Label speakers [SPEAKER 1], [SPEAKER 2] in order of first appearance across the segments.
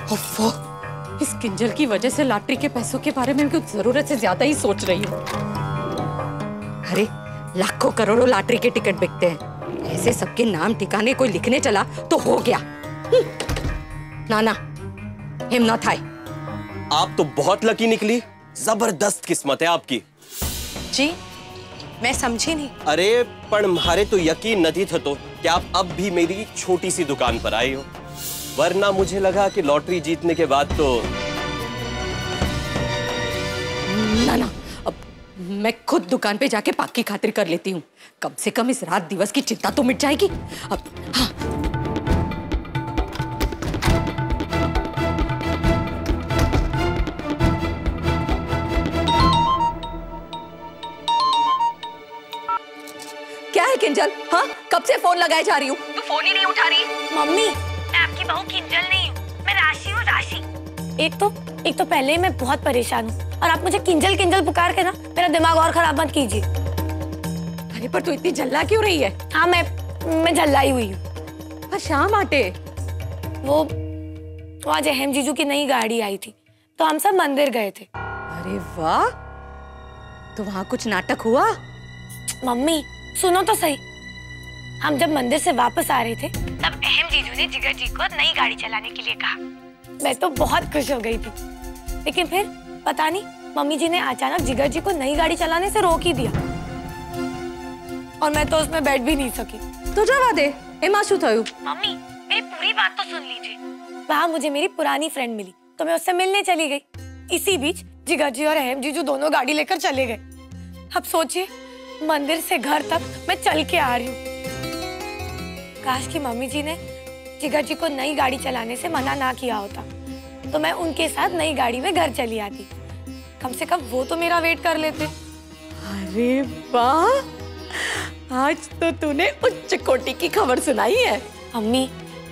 [SPEAKER 1] ओफो, इस किंजल की वजह से लॉटरी के पैसों के बारे में कुछ जरूरत से ज्यादा ही सोच रही हूँ। अरे लाखों करोड़ों लॉटरी के टिकट बिकते हैं, ऐसे सबके नाम ठिकाने कोई लिखने चला तो हो गया। नाना, हिम्मत है।
[SPEAKER 2] आप तो बहुत लकी निकली, जबरदस्त किस्मत है आपकी।
[SPEAKER 3] जी मैं समझी नहीं।
[SPEAKER 2] अरे पर म्हारे तो यकीन नहीं था तो कि आप अब भी मेरी छोटी सी दुकान पर आई हो, वरना मुझे लगा कि लॉटरी जीतने के बाद तो।
[SPEAKER 1] नाना, अब मैं खुद दुकान पे जाके पाक की खातिर कर लेती हूँ, कम से कम इस रात दिवस की चिंता तो मिट जाएगी। अब हाँ। क्या है किंजल? हाँ, कब से फोन लगाए जा रही हूँ, तू फोन ही नहीं उठा रही।
[SPEAKER 3] मम्मी मैं आपकी बहू किंजल नहीं हूँ, मैं राशि हूँ, राशि। एक तो पहले ही मैं बहुत परेशान हूँ और आप मुझे किंजल किंजल पुकार के ना मेरा दिमाग और खराब मत कीजिए।
[SPEAKER 1] अरे पर तू इतनी झल्ला क्यों रही है?
[SPEAKER 3] हाँ मैं झल्लाई हुई हूँ।
[SPEAKER 1] शाम आटे
[SPEAKER 3] वो आज अहम जीजू की नई गाड़ी आई थी तो हम सब मंदिर गए थे।
[SPEAKER 1] अरे वाह, तो वहाँ कुछ नाटक हुआ?
[SPEAKER 3] मम्मी सुनो तो सही, हम जब मंदिर से वापस आ रहे थे तब अहम जीजू ने जिगर जी को नई गाड़ी चलाने के लिए कहा। मैं तो बहुत खुश हो गई थी, लेकिन फिर पता नहीं मम्मी जी ने अचानक जिगर जी को नई गाड़ी चलाने से रोक ही दिया और मैं तो उसमें बैठ भी नहीं सकी।
[SPEAKER 1] तो जवा दे, एमा शू थयु?
[SPEAKER 3] मम्मी मेरी पूरी बात तो सुन लीजिए। वहाँ मुझे मेरी पुरानी फ्रेंड मिली तो मैं उससे मिलने चली गई। इसी बीच जिगर जी और अहम जीजू दोनों गाड़ी लेकर चले गए। अब सोचिए मंदिर से घर तक मैं चल के आ रही हूँ। काश कि मम्मी जी ने जिगर जी को नई गाड़ी चलाने से मना ना किया होता तो मैं उनके साथ नई गाड़ी में घर चली आती, कम से कम वो तो मेरा वेट कर लेते।
[SPEAKER 1] अरे वाह, आज तो तूने उच्च कोटि की खबर सुनाई है।
[SPEAKER 3] अम्मी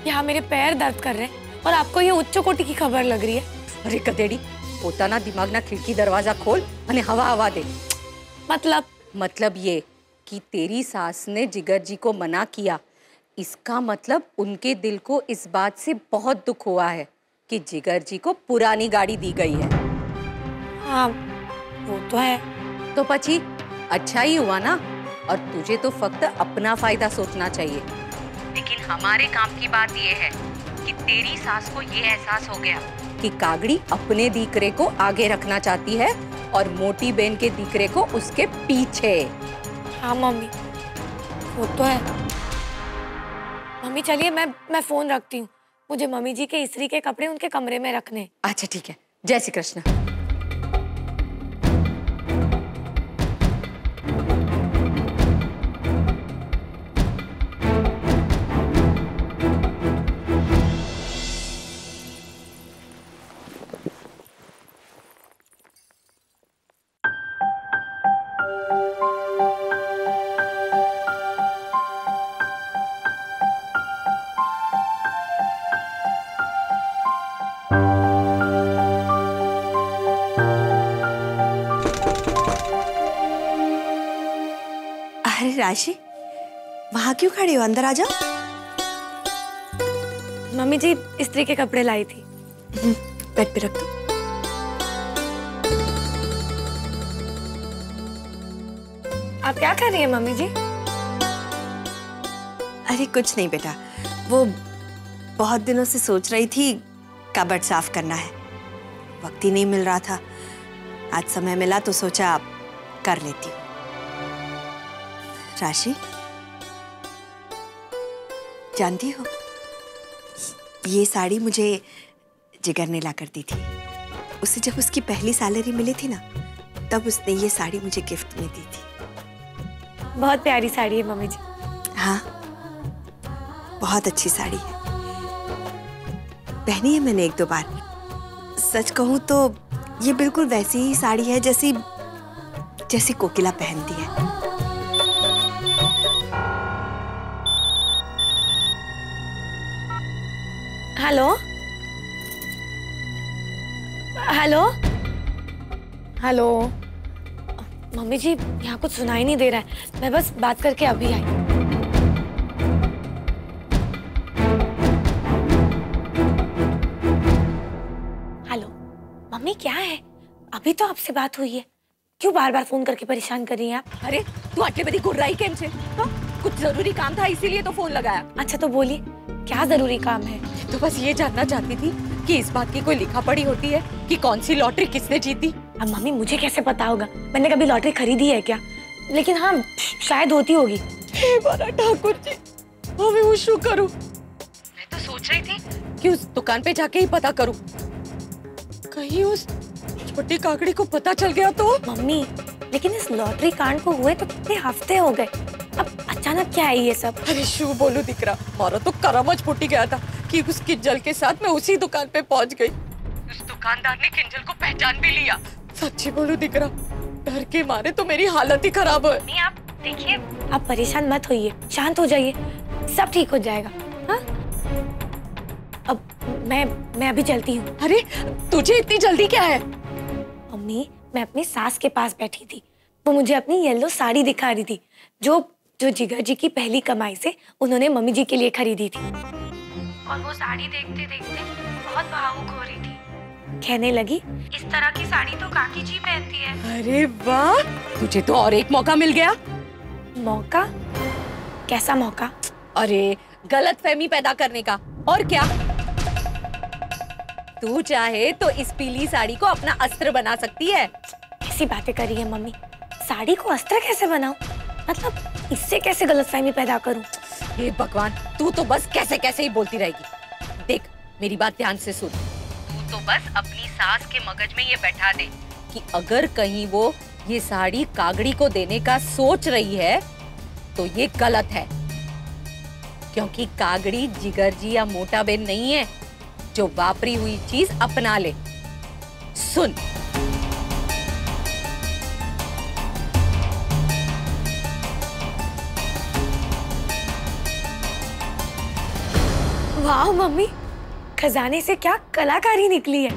[SPEAKER 3] यहाँ मेरे पैर दर्द कर रहे हैं और आपको ये उच्च कोटि की खबर लग रही है।
[SPEAKER 1] अरे गधेड़ी, पोताना दिमाग ना खिड़की दरवाजा खोल अने हवा हवा दे। मतलब ये कि तेरी सास ने जिगर जी को मना किया, इसका मतलब उनके दिल को इस बात से बहुत दुख हुआ है कि जिगर जी को पुरानी गाड़ी दी गई है।
[SPEAKER 3] हाँ वो तो है।
[SPEAKER 1] तो पची अच्छा ही हुआ ना, और तुझे तो फक्त अपना फायदा सोचना चाहिए। लेकिन हमारे काम की बात ये है कि तेरी सास को ये एहसास हो गया कि कागड़ी अपने दीकरे को आगे रखना चाहती है और मोटी बहन के दीकरे को उसके पीछे।
[SPEAKER 3] हाँ मम्मी वो तो है। मम्मी चलिए मैं फोन रखती हूँ, मुझे मम्मी जी के इस्त्री के कपड़े उनके कमरे में रखने।
[SPEAKER 1] अच्छा ठीक है, जय श्री कृष्ण।
[SPEAKER 4] राशि, वहां क्यों खड़े हो? अंदर आ जाओ।
[SPEAKER 3] मम्मी जी इस्त्री के कपड़े लाई थी।
[SPEAKER 4] बेड पे रख दो।
[SPEAKER 3] आप क्या कर रही हैं मम्मी जी?
[SPEAKER 4] अरे कुछ नहीं बेटा, वो बहुत दिनों से सोच रही थी कबर्ड साफ करना है, वक्त ही नहीं मिल रहा था। आज समय मिला तो सोचा कर लेती हूँ। राशि, जानती हो ये साड़ी मुझे जिगर ने ला कर दी थी। उसे जब उसकी पहली सैलरी मिली थी ना, तब उसने ये साड़ी मुझे गिफ्ट में दी थी।
[SPEAKER 3] बहुत प्यारी साड़ी है मम्मी जी।
[SPEAKER 4] हाँ बहुत अच्छी साड़ी है, पहनी है मैंने एक दो बार। सच कहूं तो ये बिल्कुल वैसी ही साड़ी है जैसी कोकिला पहनती है।
[SPEAKER 3] Hello hello hello. मम्मी जी यहाँ कुछ सुनाई नहीं दे रहा है, मैं बस बात करके अभी आई। क्या है? अभी तो आपसे बात हुई है, क्यों बार बार फोन करके परेशान कर रही हैं आप?
[SPEAKER 1] अरे तू आटले बदी गुर्राई केम छे? हाँ? कुछ जरूरी काम था इसीलिए तो फोन लगाया।
[SPEAKER 3] अच्छा तो बोलिए, क्या जरूरी काम है?
[SPEAKER 1] तो बस ये जानना चाहती थी कि इस बात की कोई लिखा पढ़ी होती है कि कौन सी लॉटरी किसने जीती।
[SPEAKER 3] अब मम्मी मुझे कैसे पता होगा, मैंने कभी लॉटरी खरीदी है क्या? लेकिन हाँ शायद होती होगी।
[SPEAKER 1] हे बारा ठाकुर जी, हमें वो शू करूं। मैं तो सोच रही थी कि उस दुकान पे जाके ही पता करूं, कहीं उस छोटी काकड़ी को पता चल गया तो।
[SPEAKER 3] मम्मी लेकिन इस लॉटरी कांड को हुए तो कितने हफ्ते हो गए, अब अचानक क्या है ये सब?
[SPEAKER 1] अरे शू बोलू दिकरा, मारा तो करमच फूटी गया था कि उस किंजल के साथ मैं उसी दुकान पे पहुंच गई। उस दुकानदार ने किंजल को पहचान भी लिया। सच्ची बोलू दिकरा, डर के मारे तो मेरी हालत ही खराब है।
[SPEAKER 3] नहीं आप देखिए, आप परेशान मत होइए, शांत हो जाइए, सब ठीक हो जाएगा। हाँ अब मैं अभी चलती हूँ।
[SPEAKER 1] अरे तुझे इतनी जल्दी क्या है?
[SPEAKER 3] मम्मी मैं अपनी सास के पास बैठी थी, वो मुझे अपनी येलो साड़ी दिखा रही थी जो जिगर जी की पहली कमाई से उन्होंने मम्मी जी के लिए खरीदी थी। और वो साड़ी देखते देखते बहुत भावुक हो रही थी, कहने लगी इस तरह की साड़ी तो काकी जी पहनती है।
[SPEAKER 1] अरे वाह, तुझे तो और एक मौका मिल गया।
[SPEAKER 3] मौका? कैसा मौका?
[SPEAKER 1] अरे गलतफहमी पैदा करने का, और क्या। तू चाहे तो इस पीली साड़ी को अपना अस्त्र बना सकती है।
[SPEAKER 3] ऐसी बातें कर रही है मम्मी, साड़ी को अस्त्र कैसे बनाऊं? मतलब इससे कैसे गलतफहमी पैदा करूं?
[SPEAKER 1] हे भगवान, तू तो बस कैसे कैसे ही बोलती रहेगी। देख मेरी बात ध्यान से सुन, तू तो बस अपनी सास के मगज में ये बैठा दे कि अगर कहीं वो ये साड़ी कागड़ी को देने का सोच रही है तो ये गलत है, क्योंकि कागड़ी जिगर जी या मोटा बहन नहीं है जो वापरी हुई चीज अपना ले। सुन,
[SPEAKER 3] वाह मम्मी, खजाने से क्या कलाकारी निकली है।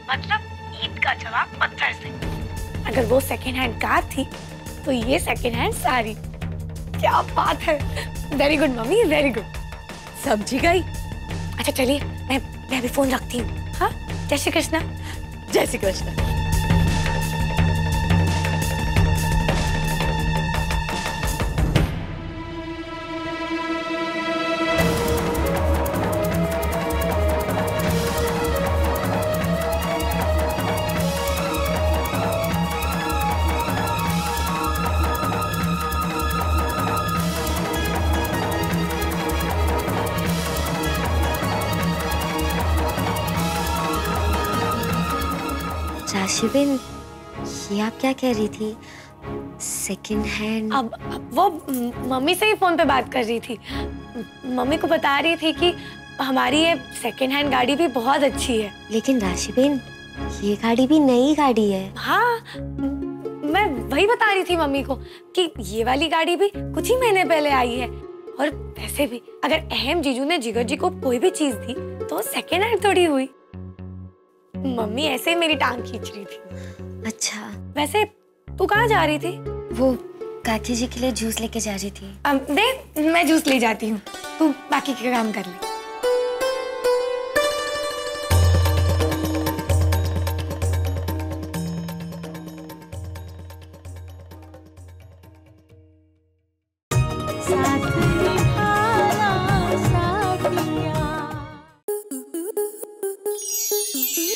[SPEAKER 3] मतलब ईद का जवाब पत्थर से। अगर वो सेकेंड हैंड कार थी तो ये सेकेंड हैंड साड़ी। क्या बात है, very good mummy, very good.
[SPEAKER 1] समझी गई?
[SPEAKER 3] अच्छा चलिए मैं अभी फोन रखती हूँ। हाँ, जय श्री कृष्णा।
[SPEAKER 1] जय श्री कृष्णा।
[SPEAKER 5] राशिबिन, ये आप क्या कह रही थी? Second hand?
[SPEAKER 3] अब वो मम्मी से ही फोन पे बात कर रही थी। मम्मी को बता रही थी कि हमारी ये सेकंड हैंड गाड़ी भी बहुत अच्छी है।
[SPEAKER 5] लेकिन राशिबिन, ये गाड़ी भी नई गाड़ी है।
[SPEAKER 3] हाँ, मैं वही बता रही थी मम्मी को कि ये वाली गाड़ी भी कुछ ही महीने पहले आई है। और वैसे भी अगर अहम जीजू ने जिगर जी को कोई भी चीज दी तो सेकंड हैंड थोड़ी हुई। मम्मी ऐसे ही मेरी टांग खींच रही थी।
[SPEAKER 5] अच्छा,
[SPEAKER 3] वैसे तू कहाँ जा रही थी?
[SPEAKER 5] वो काकी जी के लिए जूस लेके जा रही थी।
[SPEAKER 3] देख मैं जूस ले जाती हूँ, तू बाकी के काम कर ले।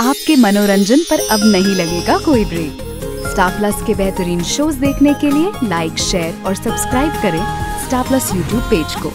[SPEAKER 6] आपके मनोरंजन पर अब नहीं लगेगा कोई ब्रेक। स्टार प्लस के बेहतरीन शोज देखने के लिए लाइक, शेयर और सब्सक्राइब करें स्टार प्लस यूट्यूब पेज को।